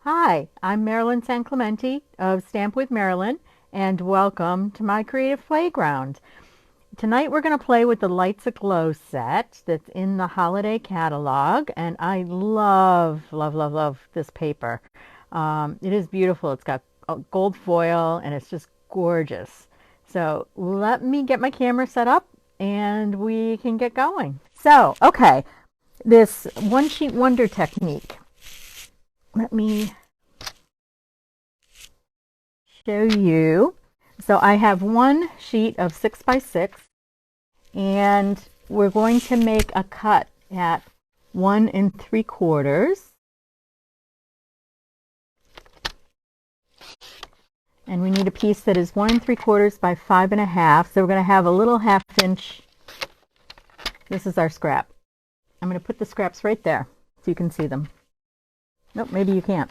Hi, I'm Marilyn San Clemente of Stamp with Marilyn, and welcome to my creative playground. Tonight we're going to play with the Lights Aglow set that's in the holiday catalog, and I love, love, love, love this paper. It is beautiful. It's got gold foil, and it's just gorgeous. So let me get my camera set up, and we can get going. So, okay, this one sheet wonder technique. Let me show you. So I have one sheet of 6 by 6, and we're going to make a cut at 1 3/4. And we need a piece that is 1 3/4 by 5.5. So we're going to have a little 1/2 inch. This is our scrap. I'm going to put the scraps right there so you can see them. Nope, maybe you can't.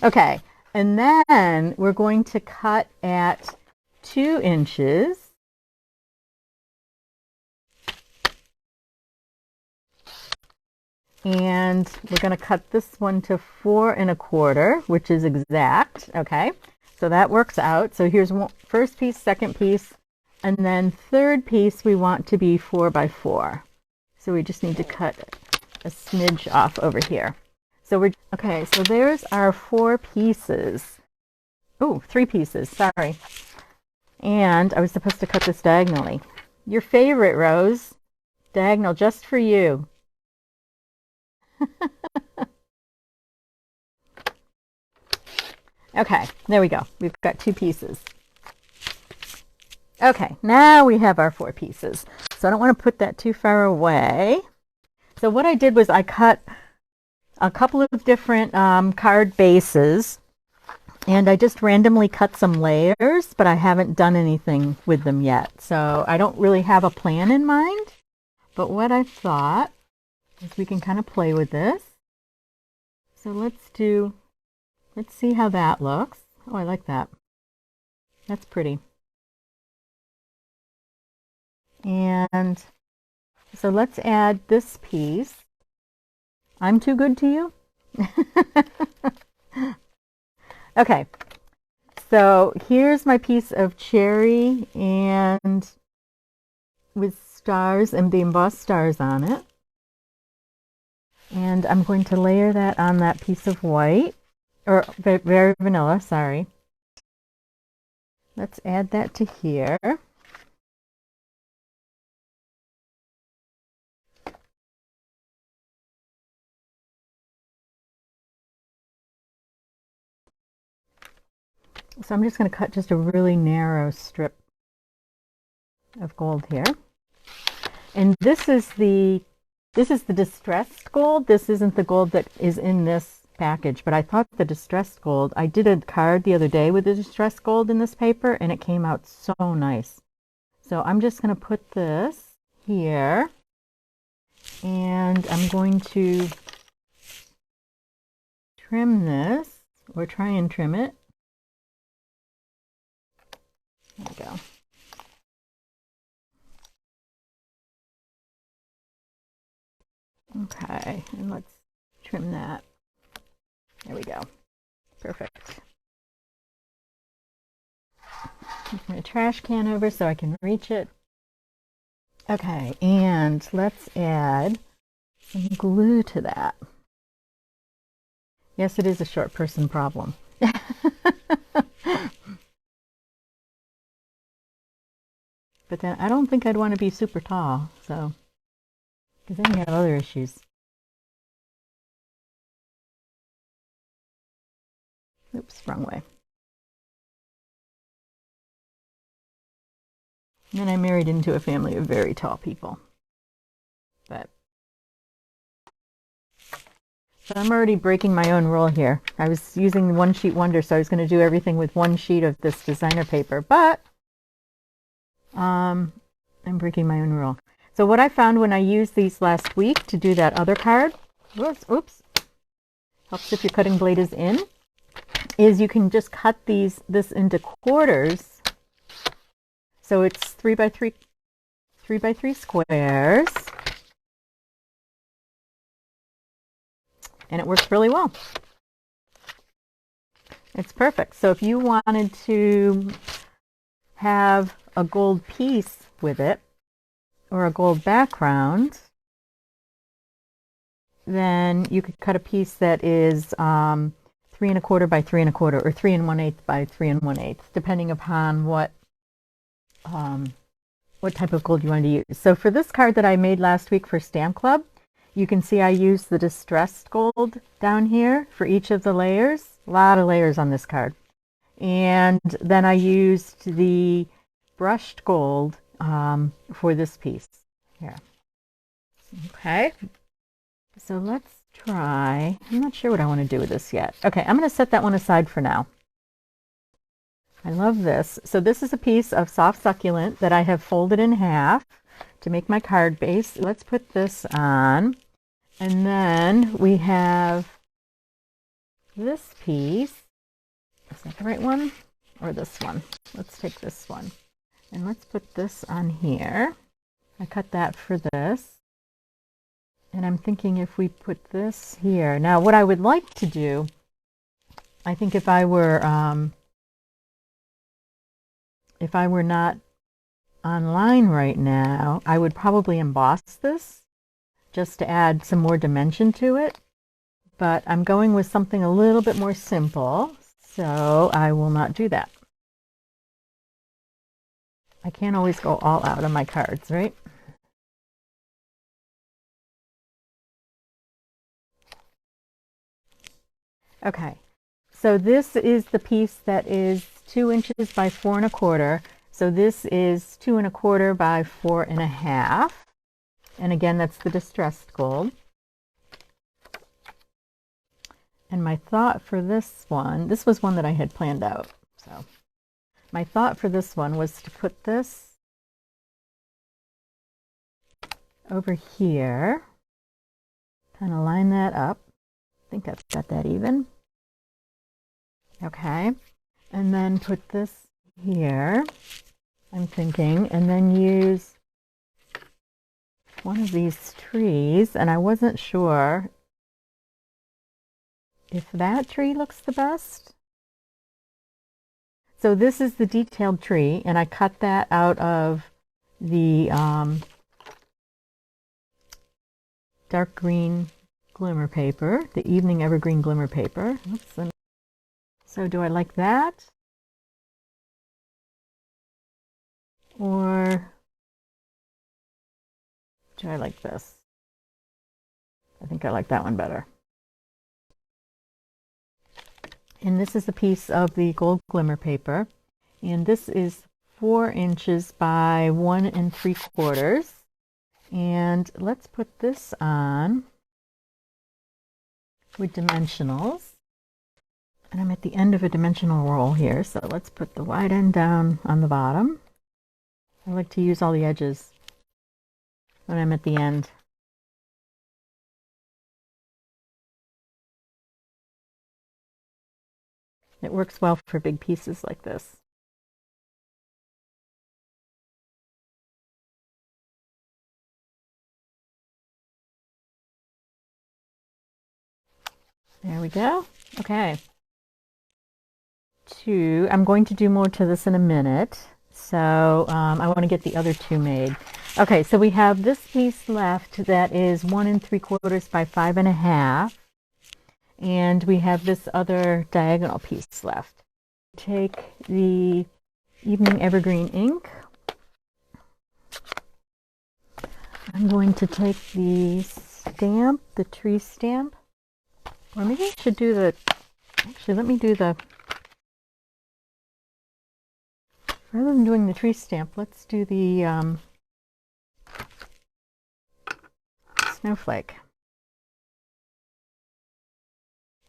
Okay, and then we're going to cut at 2 inches. And we're going to cut this one to 4 1/4, which is exact. Okay, so that works out. So here's one, first piece, second piece, and then third piece we want to be 4 by 4. So we just need to cut a smidge off over here. So we're, okay, so there's our 4 pieces. Oh, 3 pieces, sorry. And I was supposed to cut this diagonally. Your favorite, Rose. Diagonal just for you. Okay, there we go. We've got 2 pieces. Okay, now we have our 4 pieces. So I don't want to put that too far away. So what I did was I cut a couple of different card bases, and I just randomly cut some layers, but I haven't done anything with them yet. So I don't really have a plan in mind, but what I thought is we can kind of play with this. So let's see how that looks. Oh, I like that. That's pretty. And so let's add this piece. I'm too good to you? Okay, so here's my piece of cherry and with stars and the embossed stars on it. And I'm going to layer that on that piece of white, or very vanilla, sorry. Let's add that to here. So I'm just going to cut just a really narrow strip of gold here. And this is the distressed gold. This isn't the gold that is in this package, but I thought the distressed gold, I did a card the other day with the distressed gold in this paper, and it came out so nice. So I'm just going to put this here, and I'm going to trim this, or try and trim it. There we go. Okay, and let's trim that. There we go. Perfect. Move my trash can over so I can reach it. Okay, and let's add some glue to that. Yes, it is a short person problem. But then I don't think I'd want to be super tall, so, because then you have other issues. Oops, wrong way. And then I married into a family of very tall people. But so I'm already breaking my own rule here. I was using one sheet wonder, so I was going to do everything with one sheet of this designer paper, but I'm breaking my own rule. So what I found when I used these last week to do that other card, oops, helps if your cutting blade is in, is you can just cut this into quarters. So it's 3 by 3 squares. And it works really well. It's perfect. So if you wanted to have a gold piece with it or a gold background, then you could cut a piece that is 3¼ by 3¼ or 3⅛ by 3⅛, depending upon what type of gold you wanted to use. So for this card that I made last week for Stamp Club, you can see I used the distressed gold down here for each of the layers. A lot of layers on this card. And then I used the brushed gold for this piece here. Okay, so let's try. I'm not sure what I want to do with this yet. Okay, I'm going to set that one aside for now. I love this. So this is a piece of soft succulent that I have folded in half to make my card base. Let's put this on. And then we have this piece. Is that the right one? Or this one? Let's take this one. And let's put this on here. I cut that for this. And I'm thinking if we put this here. Now what I would like to do, I think if I were not online right now, I would probably emboss this just to add some more dimension to it. But I'm going with something a little bit more simple, so I will not do that. I can't always go all out on my cards, right? Okay, so this is the piece that is 2 inches by 4¼ So this is 2¼ by 4½. And again, that's the distressed gold. And my thought for this one, this was one that I had planned out. So my thought for this one was to put this over here, kind of line that up. I think I've got that even. Okay, and then put this here, I'm thinking, and then use one of these trees, and I wasn't sure if that tree looks the best. So this is the detailed tree, and I cut that out of the dark green glimmer paper, the evening evergreen glimmer paper. Oops. So do I like that? Or do I like this? I think I like that one better. And this is a piece of the gold glimmer paper. And this is 4 inches by 1¾ And let's put this on with dimensionals. And I'm at the end of a dimensional roll here, so let's put the wide end down on the bottom. I like to use all the edges when I'm at the end. It works well for big pieces like this. There we go. Okay. I'm going to do more to this in a minute. So I want to get the other two made. Okay, so we have this piece left that is 1¾ by 5½. And we have this other diagonal piece left. Take the evening evergreen ink. I'm going to take the stamp, the tree stamp. Or maybe I should do the, actually let me do the, rather than doing the tree stamp, let's do the snowflake.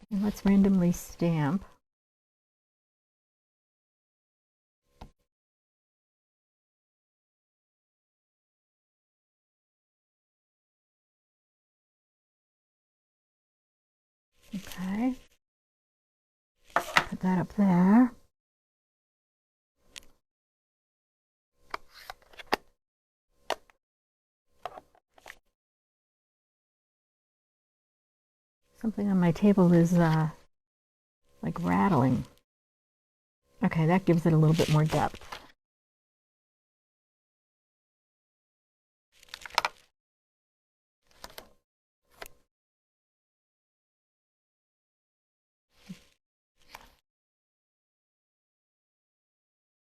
And let's randomly stamp. Okay. Put that up there. Something on my table is like rattling. Okay, that gives it a little bit more depth.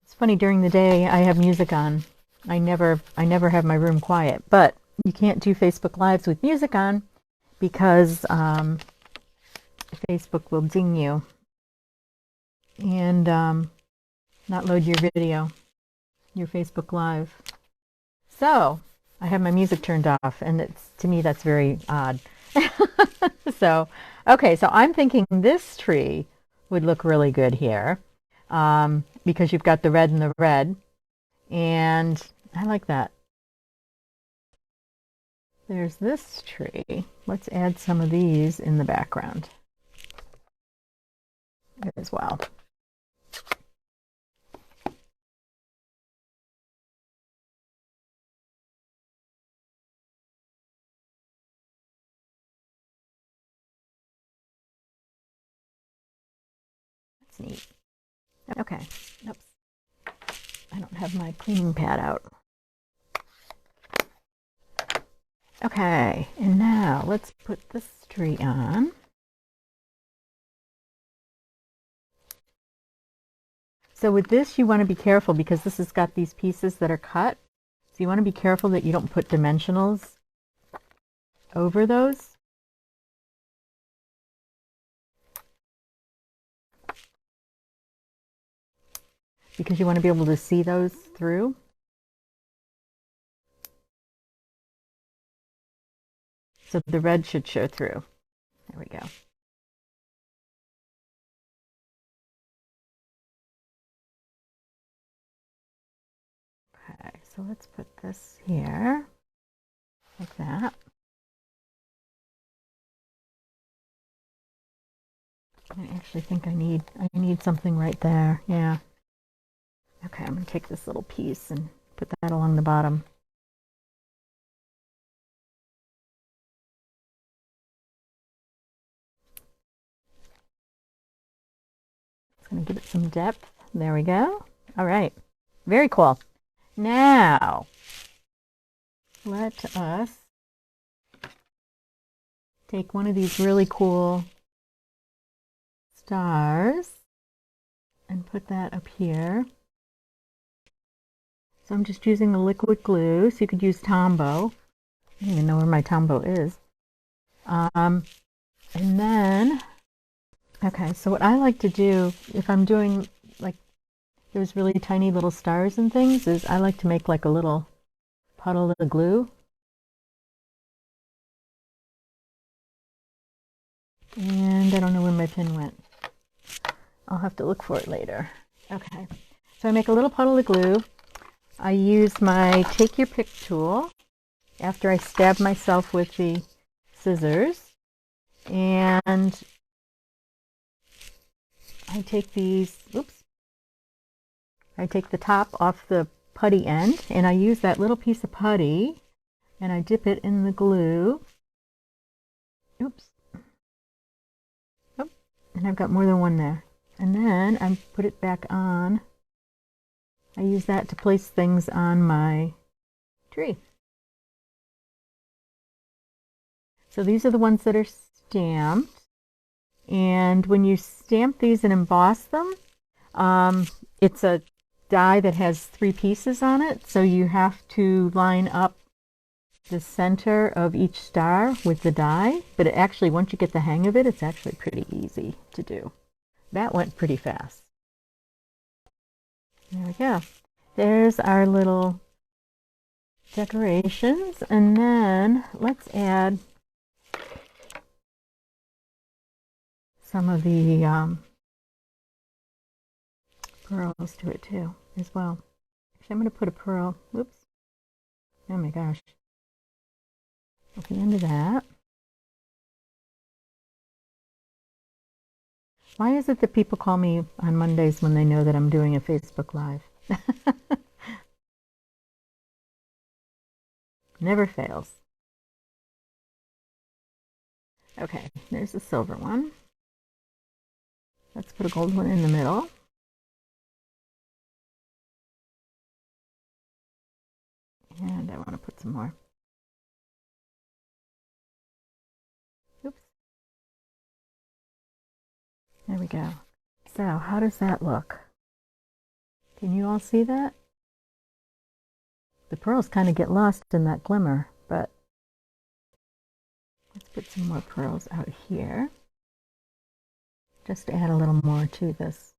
It's funny, during the day I have music on. I never have my room quiet, but you can't do Facebook Lives with music on because Facebook will ding you and not load your video, your Facebook Live. So I have my music turned off, and it's, to me, that's very odd. So, okay, so I'm thinking this tree would look really good here because you've got the red and the red, and I like that. There's this tree. Let's add some of these in the background as well. That's neat. Okay. Oops. I don't have my cleaning pad out. Okay, and now let's put this tree on. So with this, you want to be careful because this has got these pieces that are cut. So you want to be careful that you don't put dimensionals over those. Because you want to be able to see those through. So the red should show through. There we go. Okay, so let's put this here, like that. I actually think I need something right there. Yeah. Okay, I'm going to take this little piece and put that along the bottom. It's going to give it some depth. There we go. All right. Very cool. Now, let us take one of these really cool stars and put that up here. So I'm just using the liquid glue, so you could use Tombow. I don't even know where my Tombow is. And then, okay, so what I like to do, if I'm doing like those really tiny little stars and things, is I like to make like a little puddle of glue. And I don't know where my pin went. I'll have to look for it later. Okay, so I make a little puddle of glue. I use my Take Your Pick tool after I stab myself with the scissors. And I take these, oops, I take the top off the putty end, and I use that little piece of putty, and I dip it in the glue. Oops. Oh, and I've got more than one there. And then I put it back on. I use that to place things on my tree. So these are the ones that are stamped. And when you stamp these and emboss them, it's a die that has 3 pieces on it. So you have to line up the center of each star with the die. But it actually, once you get the hang of it, it's actually pretty easy to do. That went pretty fast. There we go. There's our little decorations. And then let's add some of the pearls to it too, as well. Actually, I'm going to put a pearl, whoops, oh my gosh, at the end of that. Why is it that people call me on Mondays when they know that I'm doing a Facebook Live? Never fails. Okay, there's the silver one. Let's put a gold one in the middle. And I want to put some more. Oops. There we go. So how does that look? Can you all see that? The pearls kind of get lost in that glimmer, but let's put some more pearls out here. Just to add a little more to this.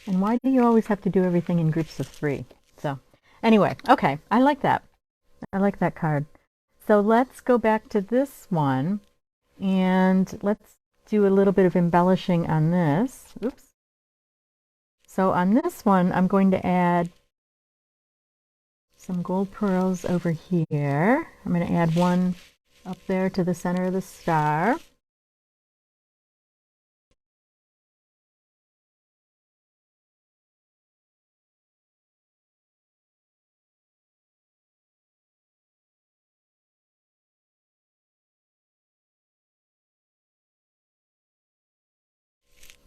And why do you always have to do everything in groups of 3? So anyway, okay, I like that. I like that card. So let's go back to this one and let's do a little bit of embellishing on this. Oops. So on this one, I'm going to add some gold pearls over here. I'm going to add one up there to the center of the star.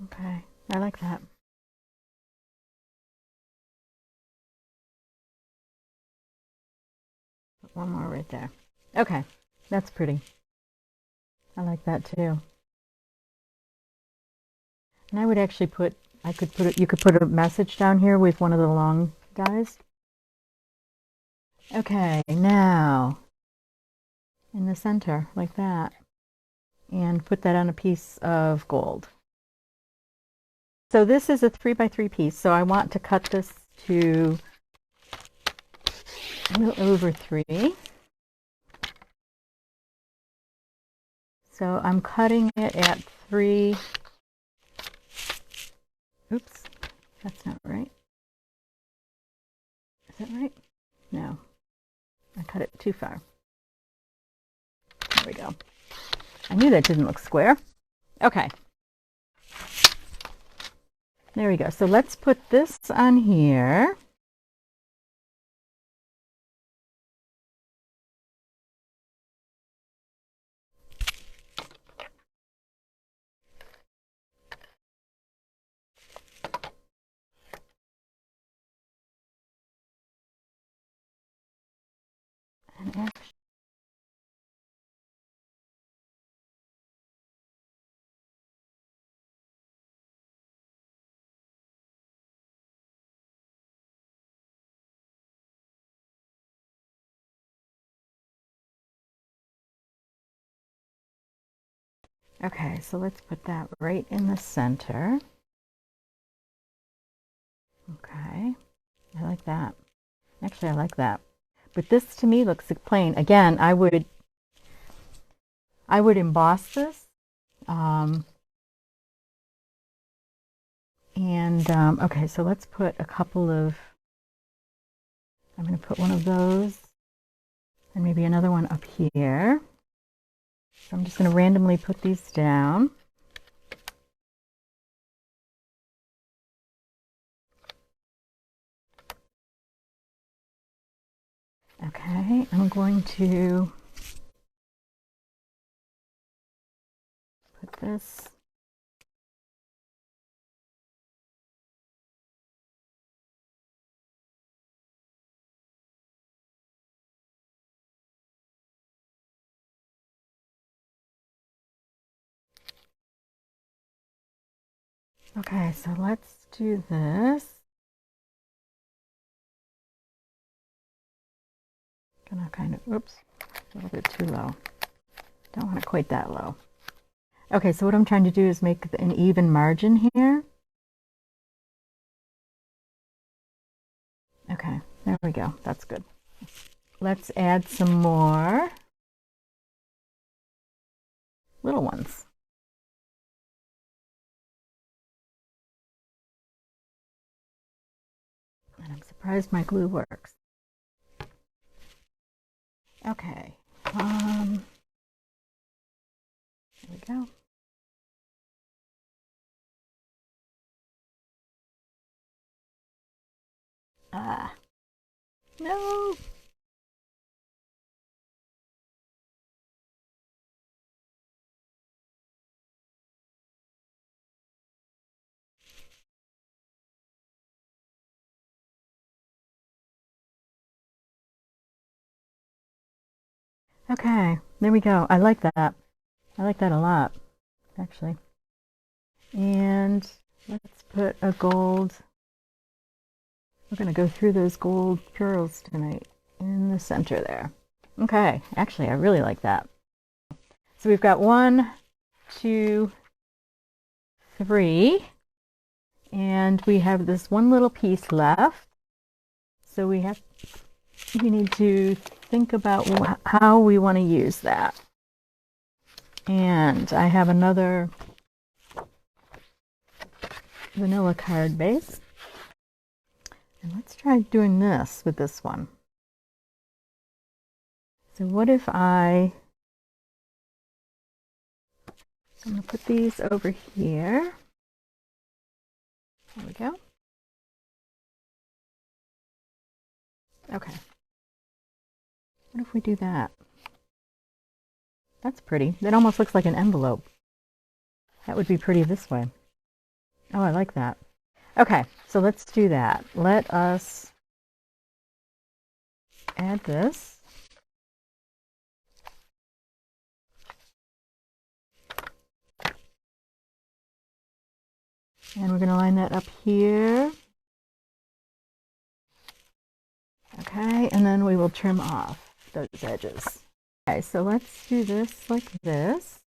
Okay, I like that. Put one more right there. Okay, that's pretty. I like that too. And I would actually put, you could put a message down here with one of the long dies. Okay, now in the center, like that. And put that on a piece of gold. So this is a 3x3 piece, so I want to cut this to a little over 3. So I'm cutting it at 3. Oops, that's not right. Is that right? No, I cut it too far. There we go. I knew that didn't look square. Okay. There we go. So let's put this on here. And okay, so let's put that right in the center. Okay, I like that. Actually, I like that. But this to me looks like plain. Again, I would emboss this. Okay, so let's put a couple of, I'm going to put one of those and maybe another one up here. So I'm just going to randomly put these down. Okay, I'm going to put this okay, so let's do this. Gonna kind of, oops, a little bit too low. Don't want it quite that low. Okay, so what I'm trying to do is make an even margin here. Okay, there we go. That's good. Let's add some more little ones. And I'm surprised my glue works. Okay. There we go. Ah, no. Okay, there we go. I like that. I like that a lot, actually. And let's put a gold. We're going to go through those gold pearls tonight in the center there. Okay, actually, I really like that. So we've got 1, 2, 3, and we have this one little piece left. So we need to think about how we want to use that. And I have another vanilla card base. And let's try doing this with this one. So what if I'm going to put these over here. There we go. Okay. What if we do that? That's pretty. It almost looks like an envelope. That would be pretty this way. Oh, I like that. Okay, so let's do that. Let us add this. And we're going to line that up here. Okay, and then we will trim off those edges. Okay, so let's do this like this.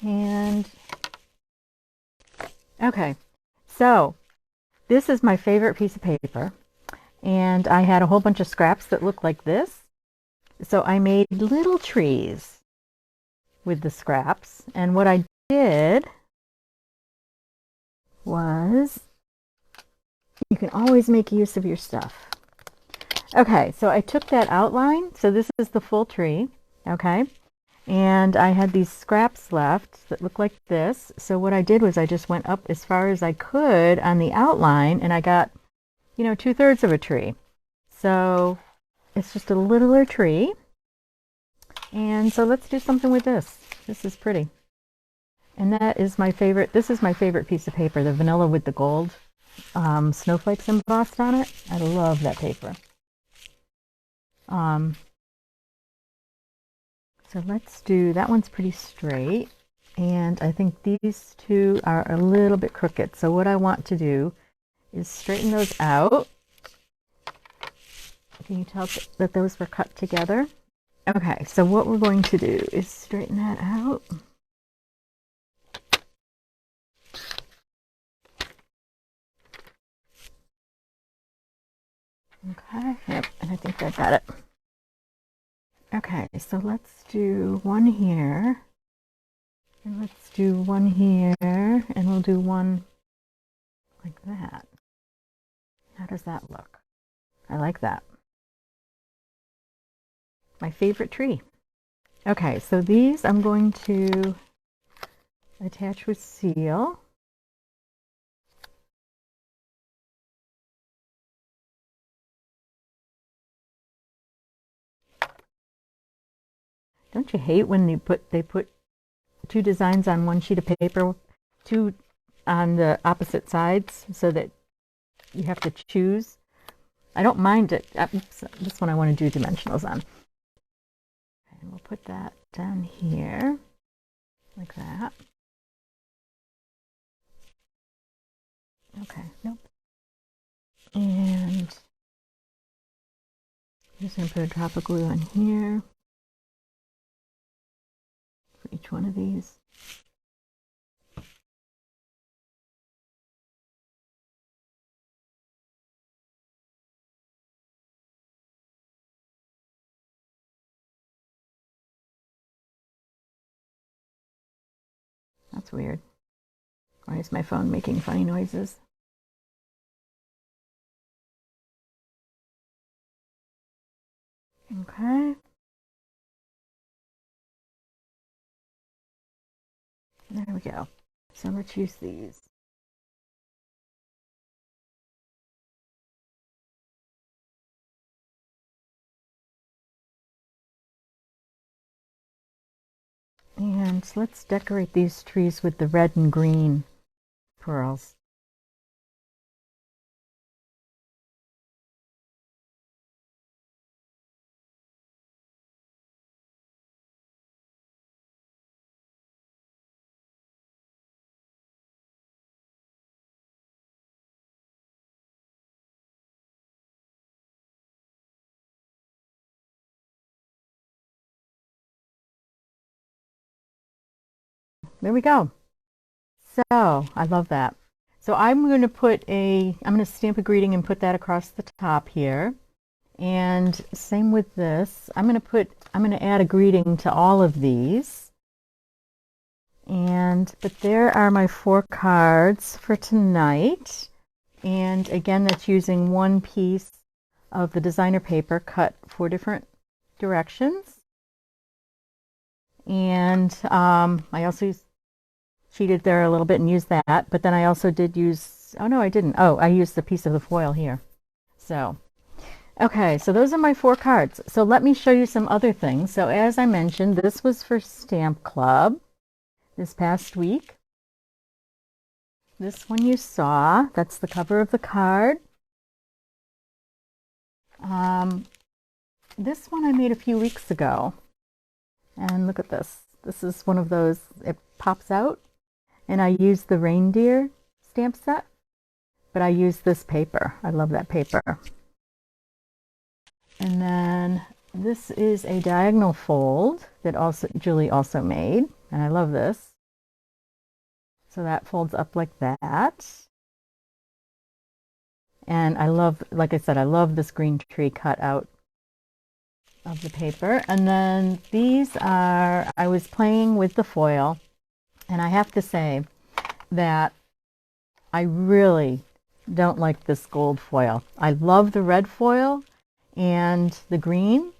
And okay, so this is my favorite piece of paper. And I had a whole bunch of scraps that look like this. So I made little trees with the scraps. And what I did was, you can always make use of your stuff. Okay, so I took that outline. So this is the full tree, okay? And I had these scraps left that look like this. So what I did was I just went up as far as I could on the outline, and I got, 2/3 of a tree. So it's just a littler tree. And so let's do something with this. This is pretty. And that is my favorite. This is my favorite piece of paper, the vanilla with the gold snowflakes embossed on it. I love that paper. So let's do, that one's pretty straight. And I think these two are a little bit crooked. So what I want to do is straighten those out. Can you tell that those were cut together? Okay, so what we're going to do is straighten that out. Okay, yep, and I think I got it. Okay, so let's do one here. And let's do one here, and we'll do one like that. How does that look? I like that. My favorite tree. Okay, so these I'm going to attach with seal. Don't you hate when they put two designs on one sheet of paper, two on the opposite sides, so that you have to choose? I don't mind it. Oops, this one I want to do dimensionals on. And we'll put that down here, like that. Okay, nope. And I'm just going to put a drop of glue on here for each one of these. That's weird. Why is my phone making funny noises? Okay. There we go. So let's use these. And let's decorate these trees with the red and green pearls. There we go. So I love that. So I'm going to stamp a greeting and put that across the top here. And same with this. I'm going to add a greeting to all of these. But there are my 4 cards for tonight. And again, that's using one piece of the designer paper cut 4 different directions. And I also cheated there a little bit and used that, but then I also did use, oh no, I didn't. Oh, I used the piece of the foil here. So, okay, so those are my 4 cards. So let me show you some other things. So as I mentioned, this was for Stamp Club this past week. This one you saw, that's the cover of the card. This one I made a few weeks ago. And look at this. This is one of those, it pops out. And I used the reindeer stamp set, but I used this paper. I love that paper. And then this is a diagonal fold that Julie also made, and I love this. So that folds up like that. And I love, like I said, I love this green tree cut out of the paper. And then these are, I was playing with the foil, and I have to say that I really don't like this gold foil. I love the red foil and the green,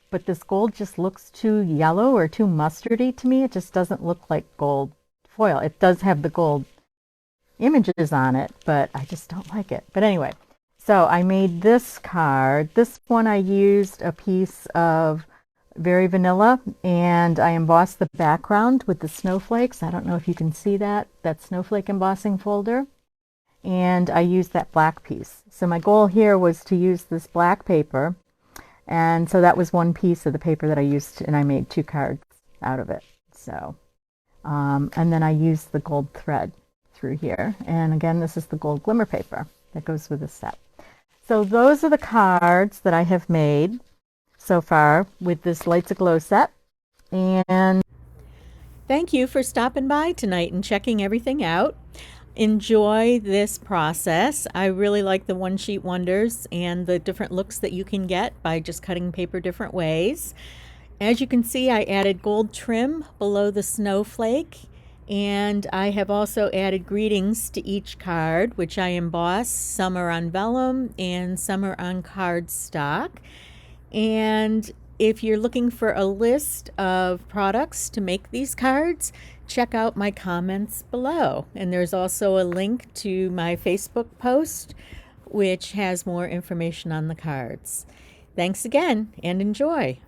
but this gold just looks too yellow or too mustardy to me. It just doesn't look like gold foil. It does have the gold images on it, but I just don't like it. But anyway, so I made this card. This one I used a piece of Very Vanilla, and I embossed the background with the snowflakes. I don't know if you can see that snowflake embossing folder. And I used that black piece. So my goal here was to use this black paper, and so that was one piece of the paper that I used, and I made 2 cards out of it. So, and then I used the gold thread through here. And again, this is the gold glimmer paper that goes with the set. So those are the cards that I have made so far with this Lights Aglow set. And thank you for stopping by tonight and checking everything out. Enjoy this process. I really like the one sheet wonders and the different looks that you can get by just cutting paper different ways. As you can see, I added gold trim below the snowflake, and I have also added greetings to each card, which I emboss. Some are on vellum and some are on cardstock. And if you're looking for a list of products to make these cards, check out my comments below. And there's also a link to my Facebook post, which has more information on the cards. Thanks again, and enjoy.